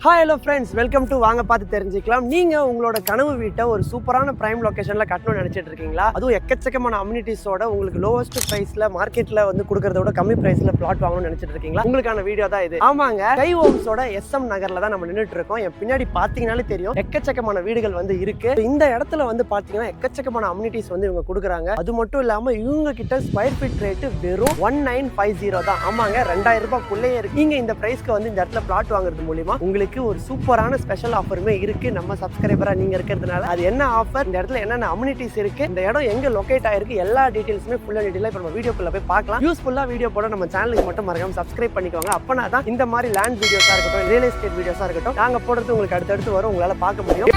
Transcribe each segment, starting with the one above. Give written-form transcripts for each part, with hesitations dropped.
Hi hello friends, welcome to வாங்க பார்த்து தெரிஞ்சுக்கலாம். நீங்கள் உங்களோட கனவு வீட்டை ஒரு சூப்பரான பிரைம் லொக்கேஷனில் கட்டணும்னு நினச்சிட்டு இருக்கீங்களா? அதுவும் எக்கச்சக்கமான அம்யூனிட்டிஸோட உங்களுக்கு லோவஸ்ட் ப்ரைஸில் மார்க்கெட்டில் வந்து கொடுக்கறத விட கம்மி ப்ரைஸில் பிளாட் வாங்கணும்னு நினச்சிட்டு இருக்கீங்களா? உங்களுக்கான வீடியோ தான் இது. ஆமாங்க, ஸ்கை ஹோம்ஸோட SM நகரில் தான் நம்ம நின்றுட்டு இருக்கோம். என் பின்னாடி பார்த்தீங்கன்னாலே தெரியும் எக்கச்சக்கமான வீடுகள் வந்து இருக்கு. இந்த இடத்துல வந்து பார்த்தீங்கன்னா எக்கச்சக்கமான அம்யூனிட்டிஸ் வந்து இவங்க கொடுக்குறாங்க. அது மட்டும் இல்லாமல் இவங்க கிட்ட ஸ்கொயர் ஃபீட் ரேட்டு வெறும் 1950 தான். ஆமாங்க, 2000 ரூபாய்க்குள்ளேயே இருக்கு. நீங்க இந்த பிரைஸ்க்கு வந்து இந்த இடத்துல பிளாட் வாங்குறது மூலியமா உங்களுக்கு ஒரு சூப்பரான ஸ்பெஷல் ஆஃபருமே இருக்கு. நம்ம சப்ஸ்கிரைபரா நீங்க இருக்கிறதுனால அது என்ன ஆஃபர், இந்த இடத்துல என்னென்ன அம்யூனிட்டிஸ் இருக்கு, இந்த இடம் எங்க லொகேட் ஆயிருக்கு, எல்லா டீடைல்ஸுமே ஃபுல்லா டீடைலா இப்ப நம்ம வீடியோக்குள்ள போய் பார்க்கலாம். யூஸ்ஃபுல்லா வீடியோ போட நம்ம சேனலுக்கு மட்டும் மறக்காம சப்ஸ்கிரைப் பண்ணிக்கோங்க. அப்பனா தான் இந்த மாதிரி லேண்ட் வீடியோஸா இருக்கட்டும், ரியல் எஸ்டேட் வீடியோஸா இருக்கட்டும், நாங்க போடுறது உங்களுக்கு அடுத்தடுத்து வரும், உங்களால பார்க்க முடியும்.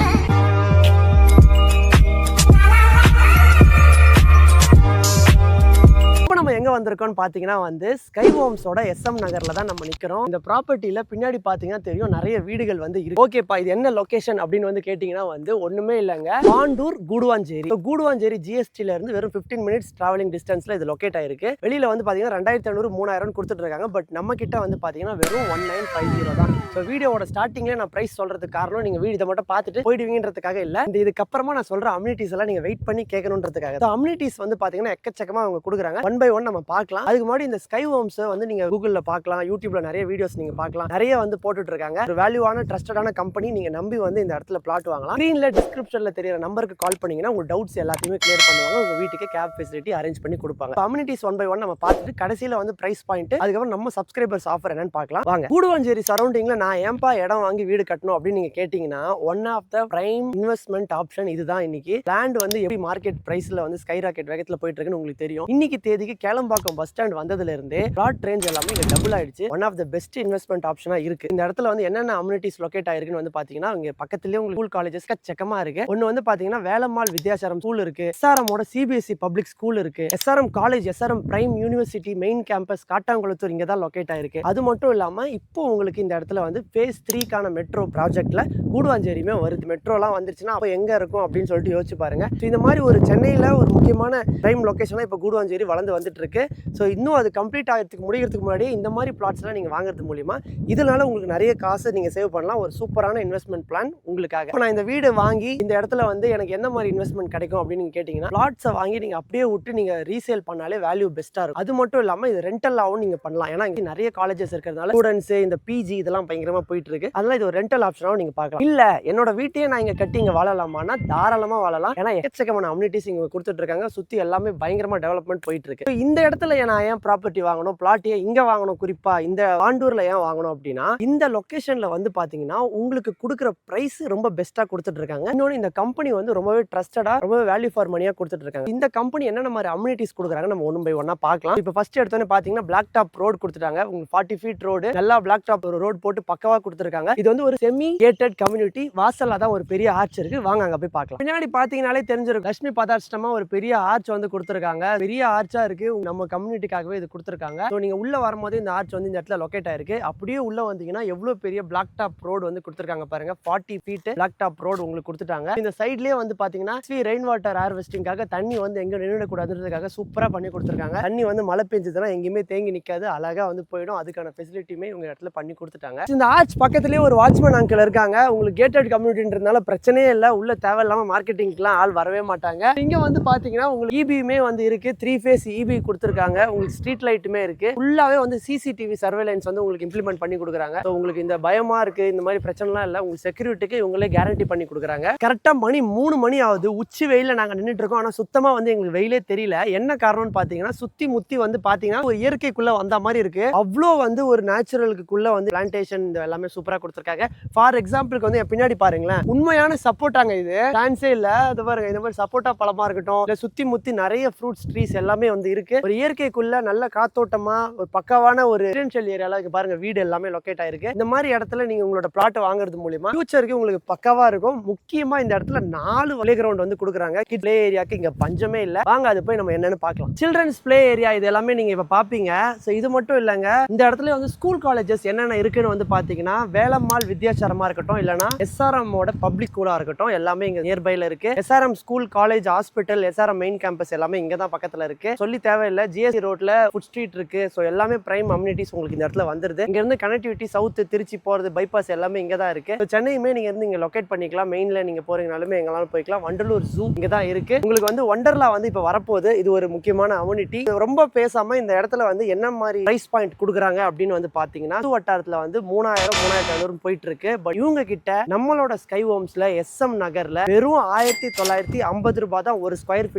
நம்ம எங்க வந்திருக்கோம்னு பாத்தீங்கன்னா வந்து ஸ்கை ஹோம்ஸோட SM நகர்ல தான் நம்ம நிக்கிறோம். இந்த ப்ராப்பர்ட்டில பின்னாடி பாத்தீங்கன்னா தெரியும் நிறைய வீடுகள் வந்து இருக்கு. ஓகேப்பா, இது என்ன லொகேஷன் அப்படின்னு வந்து கேட்டீங்கன்னா வந்து ஒண்ணுமே இல்லைங்க, பாண்டூர் கூடுவாஞ்சேரி. கூடுவாஞ்சேரி GSTல இருந்து வெறும் 15 மினிட்ஸ் டிராவலிங் டிஸ்டன்ஸ்ல இது லொகேட் ஆயிருக்கு. வெளியில வந்து பாத்தீங்கன்னா 2500 3000 கொடுத்துட்டு இருக்காங்க. பட் நம்ம கிட்ட வந்து பாத்தீங்கன்னா வெறும் 1950 தான். ஸோ வீடியோட ஸ்டார்டிங்ல நான் பிரைஸ் சொல்றதுக்கு காரணம் நீங்க வீடியோ மட்டும் பார்த்துட்டு போயிடுவீங்கன்றதுக்காக இல்ல, இதுக்கப்புறமா நான் சொல்ற அம்யூனிட்டிஸ் எல்லாம் நீங்க வெயிட் பண்ணி கேட்கணுன்றதுக்காக. அம்யூனிட்டிஸ் வந்து பாத்தீங்கன்னா எக்கச்சக்கமா அவங்க கொடுக்குறாங்க. ஒன் பை ஒன் நம்ம பார்க்கலாம். அதுக்கு முன்னாடி இந்த ஸ்கை ஹோம்ஸ் வந்து நீங்க கூகுள்ல பார்க்கலாம், யூடியூப்ல நிறைய வீடியோஸ் நீங்க பார்க்கலாம், நிறைய வந்து போட்டுட்டு இருக்காங்க. ஒரு வேல்யூவான ட்ரஸ்டடான கம்பெனி, நீங்க நம்பி வந்து இந்த இடத்துல பிளாட் வாங்கலாம். ஸ்கிரீன்ல டிஸ்கிரிப்ஷன்ல தெரியற நம்பருக்கு கால் பண்ணீங்கன்னா உங்க டவுட்ஸ் எல்லாத்தையுமே கிளியர் பண்ணுவாங்க. உங்க வீட்டுக்கு கேப் ஃபெசிலிட்டி அரேஞ்ச் பண்ணி கொடுப்பாங்க. கம்யூனிட்டிஸ் ஒன் பை ஒன் நம்ம பார்த்துட்டு கடைசியில வந்து பிரைஸ் பாயிண்ட், அதுக்கப்புறம் நம்ம சப்ஸ்கிரைபர்ஸ் ஆஃபர் என்னன்னு பார்க்கலாம் வாங்க. கூடுவாஞ்சேரி சரௌண்டிங்ல நான் ஏன்பா இடம் வாங்கி வீடு கட்டணும் அப்படின்னு நீங்க கேட்டீங்கன்னா, one of the prime investment option இதுதான். இன்னைக்கு லேண்ட் வந்து எப்படி மார்க்கெட் பிரைஸ்ல வந்து ஸ்கை ராக்கெட் வேகத்துல போயிட்டு இருக்குன்னு உங்களுக்கு தெரியும். இன்னைக்கு தேதிக்கு கேளம்பாக்கம் பஸ் ஸ்டாண்ட் வந்ததுல இருந்து பிளாட் ரேஞ்ச் எல்லாமே இங்க டபுள் ஆயிடுச்சு. One of the best investment ஆப்ஷனா இருக்கு. இந்த இடத்துல வந்து என்னென்ன அம்யூனிட்டிஸ் லொகேட் ஆயிருக்குன்னு வந்து பாத்தீங்கன்னா, இங்க பக்கத்துலயே உங்களுக்கு ஸ்கூல் காலேஜஸ் செக்கமா இருக்கு. ஒன்னு வந்து பாத்தீங்கன்னா வேலம்மாள் வித்யாசாரம் ஸ்கூல் இருக்கு, SRM ஓட CBSE பப்ளிக் ஸ்கூல் இருக்கு, SRM college, SRM prime university main campus Kattankulathur இங்க தான் லொகேட் ஆயிருக்கு. அது மட்டும் இல்லாம இப்போ உங்களுக்கு இந்த இடத்துல வந்து phase 3க்கான மெட்ரோ ப்ராஜெக்ட்ல கூடுவாஞ்சேரியுமே வருது. மெட்ரோலாம் வந்துருச்சுன்னா அப்போ எங்க இருக்கும் அப்படின்னு சொல்லிட்டு யோசிச்சு பாருங்க. இந்த மாதிரி ஒரு சென்னையில ஒரு முக்கியமான பிரைம் லொகேஷனா இப்போ கூடுவாஞ்சேரி வளர்ந்து வந்துட்டு இருக்கு. ஸோ இன்னும் அது கம்ப்ளீட் ஆகிறதுக்கு முடிகிறதுக்கு முன்னாடியே இந்த மாதிரி பிளாட்ஸ்லாம் நீங்கள் வாங்குறது மூலிமா இதனால உங்களுக்கு நிறைய காசு நீங்கள் சேவ் பண்ணலாம். ஒரு சூப்பரான இன்வெஸ்ட்மெண்ட் பிளான் உங்களுக்காக. இப்போ நான் இந்த வீடு வாங்கி இந்த இடத்துல வந்து எனக்கு என்ன மாதிரி இன்வெஸ்ட்மெண்ட் கிடைக்கும் அப்படின்னு நீங்கள் கேட்டிங்கன்னா, பிளாட்ஸை வாங்கி நீங்கள் அப்படியே விட்டு நீங்கள் ரீசேல் பண்ணாலே வேல்யூ பெஸ்ட்டாக இருக்கும். அது மட்டும் இல்லாமல் இது ரெண்டலாகவும் நீங்கள் பண்ணலாம். ஏன்னா இங்கே நிறைய காலேஜஸ் இருக்கிறதுனால ஸ்டூடெண்ட்ஸ் இந்த PG இதெல்லாம் பயங்கரமாக போயிட்டு இருக்கு. அதனால இது ஒரு ரெண்டல் ஆப்ஷனாகவும் நீங்கள் பார்க்கலாம். இல்லை என்னோட வீட்டையே நான் இங்கே கட்டி இங்கே வாழலாமான்னா தாராளமாக வாழலாம். ஏன்னா எக்கச்சக்கமான அம்யூனிட்டிஸ் இங்கே கொடுத்துட்டு இருக்காங்க. சுற்றி எல்லாமே பயங்கரமாக டெவலப்மெண்ட் போயிட்டு இருக்கு. இந்த இடத்துல நான் ஏன் ப்ராப்பர்ட்டி வாங்கணும், பிளாட்டியை இங்க வாங்கணும், குறிப்பா இந்த பாண்டூர்ல ஏன் வாங்கணும் அப்படின்னா, இந்த லொகேஷன்ல வந்து பாத்தீங்கன்னா உங்களுக்கு கொடுக்குற பிரைஸ் ரொம்ப பெஸ்டா கொடுத்துட்டு இருக்காங்க. இன்னொன்னு இந்த கம்பெனி வந்து ரொம்பவே ட்ரஸ்டடா, ரொம்பவே வேல்யூ ஃபார் மணியா கொடுத்துட்டு இருக்காங்க. இந்த கம்பெனி என்னென்ன மாதிரி அம்யூனிட்டிஸ் கொடுக்குறாங்க நம்ம ஒன் பை ஒன்னா பார்க்கலாம். இப்போ ஃபர்ஸ்ட் எடுத்தோன்னே பாத்தீங்கன்னா பிளாக் டாப் ரோடு கொடுத்துட்டாங்க. உங்களுக்கு 40 ஃபீட் ரோடு, நல்லா பிளாக் டாப் ரோடு போட்டு பக்கவா கொடுத்துருக்காங்க. இது வந்து ஒரு செமி கேட்டட் கம்யூனிட்டி. வாசல்ல தான் ஒரு பெரிய ஆர்ச் இருக்கு, வாங்க அங்க போய் பார்க்கலாம். பின்னாடி பாத்தீங்கன்னாலே தெரிஞ்சிருக்கும், லட்சுமி பதார்த்தமா ஒரு பெரிய ஆர்ச் வந்து கொடுத்துருக்காங்க. பெரிய ஆர்ச்சா இருக்கு, நம்ம கம்யூனிட்டிக்காகவே இது கொடுத்துருக்காங்க. ஸோ நீங்க உள்ள வரும்போது இந்த ஆர்ச் வந்து இந்த இடத்துல லொகேட் ஆயிருக்கு. அப்படியே உள்ள வந்தீங்கன்னா எவ்வளவு பெரிய பிளாக் டாப் ரோடு வந்து கொடுத்துருக்காங்க பாருங்க. 40 ஃபீட் பிளாக் டாப் ரோடு உங்களுக்கு கொடுத்துட்டாங்க. இந்த சைட்லயே வந்து பாத்தீங்கன்னா ரெயின் வாட்டர் ஹார்வெஸ்டிங்காக தண்ணி வந்து எங்க நின்றுடக்கூடாதுன்றதுக்காக சூப்பரா பண்ணி கொடுத்துருக்காங்க. தண்ணி வந்து மழை பெஞ்சதுன்னா எங்கேயுமே தேங்கி நிக்காது, அழகா வந்து போயிடும். அதுக்கான ஃபெசிலிட்டியுமே இவங்க இடத்துல பண்ணி கொடுத்துட்டாங்க. இந்த ஆர்ச் பக்கத்துலயே ஒரு வாட்ச்மேன் அங்கிள் இருக்காங்க. உங்களுக்கு கேட்டட் கம்யூனிட்டின்றதுனால பிரச்சனையே இல்லை, உள்ள தேவையில்லாம மார்க்கெட்டிங்லாம் ஆள் வரவே மாட்டாங்க. இங்க வந்து பாத்தீங்கன்னா உங்களுக்கு EBயுமே வந்து இருக்கு, 3 ஃபேஸ் EB கொடுத்துருக்காங்க. உங்களுக்கு ஸ்ட்ரீட் லைட்டுமே இருக்கு. ஃபுல்லாவே வந்து CCTV சர்வேலன்ஸ் வந்து உங்களுக்கு இம்ப்ளிமெண்ட் பண்ணி கொடுக்குறாங்க. ஸோ உங்களுக்கு இந்த பயமா இருக்கு, இந்த மாதிரி பிரச்சனைலாம் இல்லை, உங்களுக்கு செக்யூரிட்டிக்கு இவங்களே கேரண்டி பண்ணி கொடுக்குறாங்க. கரெக்டாக மணி 3 மணி ஆகுது, உச்சி வெயில நாங்கள் நின்றுட்டு இருக்கோம். ஆனால் சுத்தமாக வந்து எங்களுக்கு வெயிலே தெரியல. என்ன காரணம்னு பார்த்தீங்கன்னா, சுத்தி முத்தி வந்து பார்த்தீங்கன்னா ஒரு இயற்கைக்குள்ள வந்த மாதிரி இருக்கு. அவ்வளோ வந்து ஒரு நேச்சுரலுக்குள்ள வந்து பிளான்டேஷன் எல்லாமே சூப்பராக கொடுத்துருக்காங்க. ஃபார் எக்ஸாம்பிளுக்கு வந்து என் பின்னாடி பாருங்களேன், உண்மையான சப்போட்டாங்க. இது டான்ஸே இல்லை, அது பாருங்க. இந்த மாதிரி சப்போட்டா பழமா இருக்கட்டும், இல்லை சுத்தி முத்தி நிறைய ஃப்ரூட்ஸ் ட்ரீஸ் எல்லாமே வந்து இருக்கு. ஒரு இயற்கைக்குள்ள நல்ல காத்தோட்டமா ஒரு பக்காவான ஒரு ரெசிடென்ஷியல் ஏரியால பாருங்க வீடு எல்லாமே லொகேட் ஆயிருக்கு. இந்த மாதிரி இடத்துல நீங்க உங்களோட பிளாட் வாங்குறது மூலமா ஃபியூச்சருக்கு உங்களுக்கு பக்காவா இருக்கும். முக்கியமா இந்த இடத்துல 4 பிளே கிரவுண்ட் வந்து கொடுக்குறாங்க. கிட் பிளே ஏரியாக்கு இங்க பஞ்சமே இல்ல. வாங்க அது போய் நம்ம என்னன்னு பார்க்கலாம். சில்ட்ரன்ஸ் பிளே ஏரியா இது எல்லாமே நீங்க இப்ப பாப்பீங்க. சோ இது மட்டும் இல்லங்க, இந்த இடத்துல வந்து ஸ்கூல் காலேஜஸ் என்னென்ன இருக்குன்னு வந்து பாத்தீங்கன்னா, வேலம்மாள் வித்யாசாரமா இருக்கட்டும், இல்லனா SRM ஓட பப்ளிக் ஸ்கூலா இருக்கட்டும், எல்லாமே இங்க நியர்பைல இருக்கு. SRM school, college, hospital, SRM main campus எல்லாமே இங்க தான் பக்கத்துல இருக்கு. சொல்லி தேவையில்லை, பக்கத்துல ஜிஎஸ்டி ரோட்ல ஃபுட் ஸ்ட்ரீட் இருக்கு. ஸோ எல்லாமே பிரைம் அம்யூனிட்டிஸ் உங்களுக்கு இந்த இடத்துல வந்துருது. இங்க இருந்து கனெக்டிவிட்டி சவுத் திருச்சி போறது பைபாஸ் எல்லாமே இங்க தான் இருக்கு. சென்னையுமே நீங்க இருந்து இங்க லொகேட் பண்ணிக்கலாம். மெயின்ல நீங்க போறீங்கனாலுமே எங்களாலும் போய்க்கலாம். வண்டலூர் ஜூ இங்க தான் இருக்கு. உங்களுக்கு வந்து வண்டர்லா வந்து இப்ப வரப்போகுது. இது ஒரு முக்கியமான அம்யூனிட்டி. ரொம்ப பேசாம இந்த இடத்துல வந்து என்ன மாதிரி பிரைஸ் பாயிண்ட் கொடுக்குறாங்க அப்படின்னு வந்து பாத்தீங்கன்னா வட்டாரத்துல வந்து 3000 3500 போயிட்டு இருக்கு. பட் இவங்க கிட்ட நம்மளோட ஸ்கை ஹோம்ஸ்ல SM நகர்ல வெறும் 1950 ரூபாய் தான் ஒரு ஸ்கொயர்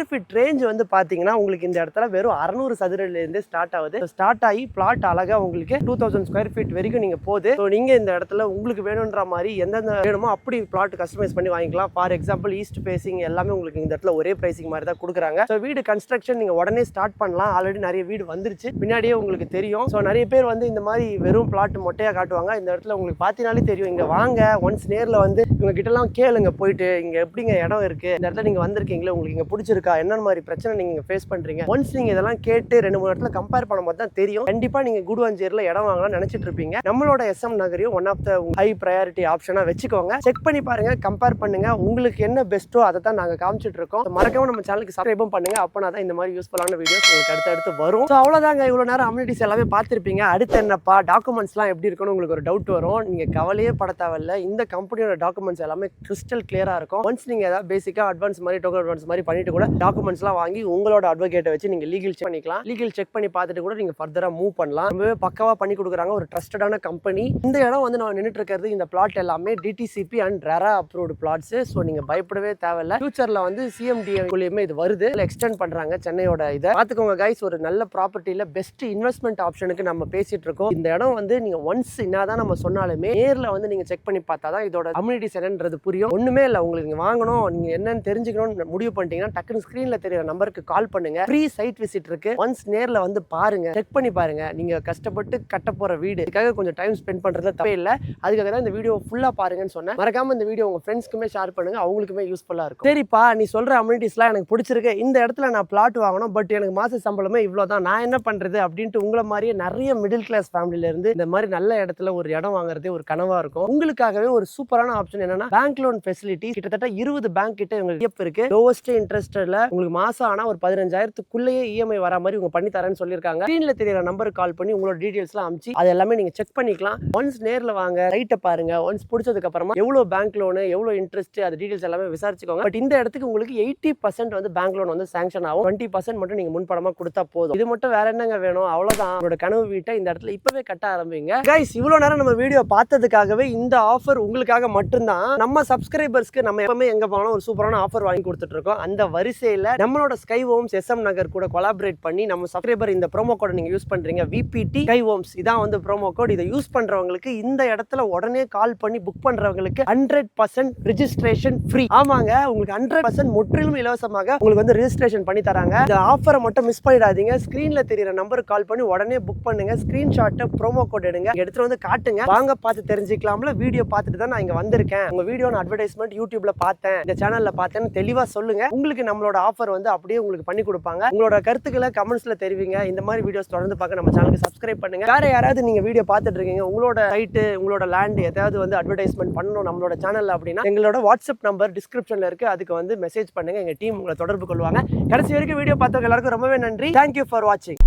ஃபீட் ரேஞ்ச் வந்து பாத்தீங்கன்னா உங்களுக்கு இந்த இடத்துல வெறும் 600 சதுரடியில இருந்து ஸ்டார்ட் ஆகுது. ஸ்டார்ட் ஆகி பிளாட் அழகா உங்களுக்கு 2000 ஸ்கொயர் ஃபீட் வரைக்கும் நீங்க போகுது. நீங்க இந்த இடத்துல உங்களுக்கு வேணும்ன்ற மாதிரி எந்தெந்த வேணுமோ அப்படி பிளாட் கஸ்டமைஸ் பண்ணி வாங்கிக்கலாம். ஃபார் எக்ஸாம்பிள் ஈஸ்ட் பேசிங் எல்லாமே உங்களுக்கு இந்த இடத்துல ஒரே பிரைசிங் மாதிரி தான் கொடுக்குறாங்க. வீடு கன்ஸ்ட்ரக்ஷன் நீங்க உடனே ஸ்டார்ட் பண்ணலாம். ஆல்ரெடி நிறைய வீடு வந்துருச்சு, பின்னாடியே உங்களுக்கு தெரியும். ஸோ நிறைய பேர் வந்து இந்த மாதிரி வெறும் பிளாட் மொட்டையா காட்டுவாங்க. இந்த இடத்துல உங்களுக்கு பார்த்தீங்கனாலே தெரியும். இங்க வாங்க, ஒன்ஸ் நேரில் வந்து இவங்க கிட்டலாம் கேளுங்க போயிட்டு, இங்க எப்படிங்க இடம் இருக்கு, இந்த இடத்துல நீங்க வந்திருக்கீங்களா, உங்களுக்கு இங்க பிடிச்சிருக்கா, என்ன மாதிரி பிரச்சனை நீங்க ஃபேஸ் பண்றீங்க, ஒன்ஸ் நீங்க இதெல்லாம் கேட்டு 2-3 இடத்துல கம்பேர் பண்ணும்போது தான் தெரியும். கண்டிப்பா நீங்க குடுவாஞ்சேரியில் இடம் வாங்கலாம் நினைச்சிட்டு இருப்பீங்க. நம்மளோட SM நகரையும் one of the high priority ஆப்ஷனா வச்சுக்கோங்க. செக் பண்ணி பாருங்க, கம்பேர் பண்ணுங்க. உங்களுக்கு என்ன பெஸ்ட்டோ அதை தான் நாங்க காமிச்சிட்டு இருக்கோம். மறக்காம நம்ம சேனலுக்கு சப்ஸ்கிரைபும் பண்ணுங்க. அப்பனா தான் இந்த மாதிரி யூஸ்ஃபுல்லான வீடியோஸ் உங்களுக்கு அடுத்து வரும். ஸோ அவ்வளோதாங்க, இவ்வளோ நேரம் அம்யூனிட்டிஸ் எல்லாமே பார்த்துருப்பீங்க. அடுத்து என்னப்பா டாக்குமெண்ட்ஸ்லாம் எப்படி இருக்குன்னு உங்களுக்கு ஒரு டவுட் வரும். நீங்கள் கவலையே பட தேவையில்ல. இந்த கம்பெனியோட டாக்குமெண்ட்ஸ் எல்லாமே கிறிஸ்டல் கிளியராக இருக்கும். ஒன்ஸ் நீங்கள் ஏதாவது பேசிக்காக அட்வான்ஸ் மாதிரி டோக்கன் அட்வான்ஸ் மாதிரி பண்ணிட்டு கூட டாக்குமெண்ட்ஸ்லாம் வாங்கி உங்களோட அட்வொகேட்டை வச்சு நீங்கள் லீகல் செக் பண்ணிக்கலாம். லீகல் செக் பண்ணி பார்த்துட்டு கூட நீங்கள் ஃபர்தராக மூவ் பண்ணலாம். ரொம்பவே பக்கவாக பண்ணி கொடுக்குறாங்க. ஒரு ட்ரஸ்டடான கம்பெனி. இந்த இடம் வந்து நான் நின்றுட்டு இருக்கிறது, இந்த பிளாட் எல்லாமே DTCP and RERA approved plots. So நீங்கள் பயப்படவே தேவையில்ல. ஃபியூச்சரில் வந்து CMDA குள்ளேயுமே இது வருது, எக்ஸ்டெண்ட் பண்ணுறாங்க சென்னையோட இதை. பார்த்துக்கோங்க கைஸ், ஒரு நல்ல ப்ராப்பர்ட்டியில் பெஸ்ட் இன்வெஸ்ட்மெண்ட் ஆப்ஷனுக்கு நம்ம பேசிட்டு இருக்கோம். இந்த இடம் வந்து நீங்க ஒன்ஸ் என்னதான் நம்ம சொன்னாலுமே நேர்ல வந்து நீங்க செக் பண்ணி பார்த்தா தான் இதோட அம்யூனிட்டிஸ் என்னன்றது புரியும். ஒண்ணுமே இல்லை, உங்களுக்கு நீங்க வாங்கணும், நீங்க என்னன்னு தெரிஞ்சுக்கணும்னு முடிவு பண்ணிட்டீங்கன்னா டக்குனு ஸ்கிரீன்ல தெரியற நம்பருக்கு கால் பண்ணுங்க. ஃப்ரீ சைட் விசிட் இருக்கு. ஒன்ஸ் நேர்ல வந்து பாருங்க, செக் பண்ணி பாருங்க. நீங்க கஷ்டப்பட்டு கட்ட போற வீடு, இதுக்காக கொஞ்சம் டைம் ஸ்பெண்ட் பண்றதுல தப்பே இல்லை. அதுக்காக தான் இந்த வீடியோ ஃபுல்லா பாருங்கன்னு சொன்னேன். மறக்காம இந்த வீடியோ உங்க ஃப்ரெண்ட்ஸ்க்குமே ஷேர் பண்ணுங்க, அவங்களுக்குமே யூஸ்ஃபுல்லா இருக்கும். சரிப்பா, நீ சொல்ற அம்யூனிட்டிஸ்லாம் எனக்கு பிடிச்சிருக்கு, இந்த இடத்துல நான் பிளாட் வாங்கணும், பட் எனக்கு மாச சம்பளமே இவ்வளவுதான், நான் என்ன பண்றது அப்படின்ட்டு உங்களை மாதிரியே நிறைய மிடில் கிளாஸ் ஃபேமிலில இருந்து இந்த மாதிரி நல்ல இடத்துல ஒரு இடம் வாங்குறதே ஒரு கனவா இருக்கும். உங்களுக்காகவே ஒரு சூப்பரான ஆப்ஷன் என்னன்னா பேங்க் லோன் ஃபெசிலிட்டி. கிட்டத்தட்ட 20 பேங்க் கிட்ட உங்களுக்கு இருக்கு. லோவஸ்ட் இன்ட்ரெஸ்ட்ல உங்களுக்கு மாசம் ஆனா ஒரு 15,000க்குள்ளேயே EMI வர மாதிரி உங்க பண்ணி தரேன்னு சொல்லிருக்காங்க. ஸ்கிரீன்ல தெரியற நம்பருக்கு கால் பண்ணி உங்களோட டீடைல்ஸ்லாம் அனுப்பிச்சு அது எல்லாமே நீங்க செக் பண்ணிக்கலாம். ஒன்ஸ் நேர்ல வாங்க, ரைட்ட பாருங்க. ஒன்ஸ் பிடிச்சதுக்கு அப்புறமா எவ்வளவு பேங்க் லோன், எவ்வளவு இன்ட்ரெஸ்ட், அது டீடைல்ஸ் எல்லாமே விசாரிச்சுக்கோங்க. பட் இந்த இடத்துக்கு உங்களுக்கு 80% வந்து பேங்க் லோன் வந்து சாங்ஷன் ஆகும். 20% மட்டும் நீங்க முன்பணமா கொடுத்தா போதும். இது மட்டும் வேற என்னங்க வேணும்? அவ்வளவுதான். உங்களோட கனவு வீட்டை இந்த இடத்துல இப்பவே கட்ட ஆரம்பிங்க. கைஸ், இவ்வளவு நேரம் நம்ம வீடியோ பார்த்ததுக்காகவே இந்த ஆஃபர் உங்களுக்காக மட்டும்தான். நம்ம சப்ஸ்கிரைபர்ஸ்க்கு நம்ம எப்பவுமே எங்க போனாலும் ஒரு சூப்பரான ஆஃபர் வாங்கி கொடுத்துட்டு இருக்கோம். அந்த வரிசையில நம்மளோட ஸ்கை ஹோம்ஸ் SM நகர் கூட கொலாபரேட் பண்ணி நம்ம சப்ஸ்கிரைபர் இந்த ப்ரோமோ கோட் நீங்க யூஸ் பண்றீங்க, VPT ஸ்கை ஹோம்ஸ், இதான் வந்து ப்ரோமோ கோட். இதை யூஸ் பண்றவங்களுக்கு இந்த இடத்துல உடனே கால் பண்ணி புக் பண்றவங்களுக்கு 100% ரெஜிஸ்ட்ரேஷன் ஃப்ரீ. ஆமாங்க, உங்களுக்கு 100% முற்றிலும் இலவசமாக உங்களுக்கு வந்து ரெஜிஸ்ட்ரேஷன் பண்ணி தராங்க. இந்த ஆஃபரை மட்டும் மிஸ் பண்ணிடாதீங்க. ஸ்கிரீன்ல தெரியற நம்பருக்கு கால் பண்ணி உடனே புக் பண்ணுங்க. ஸ்கிரீன்ஷாட்டை ப்ரோமோ கோட் எடுங்க, எடுத்துட்டு வந்து காட்டுங்க. வாங்க பார்த்து தெரிஞ்சுக்கலாம்ல. வீடியோ பார்த்துட்டு தான் நான் இங்க வந்திருக்கேன், உங்க வீடியோ அட்வர்டைஸ்மெண்ட் யூடியூப்ல பார்த்தேன், இந்த சேனல்ல பார்த்தேன்னு தெளிவா சொல்லுங்க. உங்களுக்கு நம்மளோட ஆஃபர் வந்து அப்படியே உங்களுக்கு பண்ணி கொடுப்பாங்க. உங்களோட கருத்துக்களை கமெண்ட்ஸ்ல தெரிவிங்க. இந்த மாதிரி வீடியோஸ் தொடர்ந்து பார்க்க நம்ம சேனலுக்கு சப்ஸ்கிரைப் பண்ணுங்க. வேற யாராவது நீங்க வீடியோ பார்த்துட்டு இருக்கீங்க, உங்களோட சைட், உங்களோட லேண்ட் ஏதாவது வந்து அட்வர்டைஸ்மெண்ட் பண்ணணும் நம்மளோட சேனல்ல அப்படின்னா எங்களோட வாட்ஸ்அப் நம்பர் டிஸ்கிரிப்ஷன்ல இருக்கு, அதுக்கு வந்து மெசேஜ் பண்ணுங்க. எங்க டீம் உங்களை தொடர்பு கொள்வாங்க. கடைசி வரைக்கும் வீடியோ பார்த்தவங்க எல்லாருக்கும் ரொம்பவே நன்றி. தேங்க்யூ ஃபார் வாட்சிங்.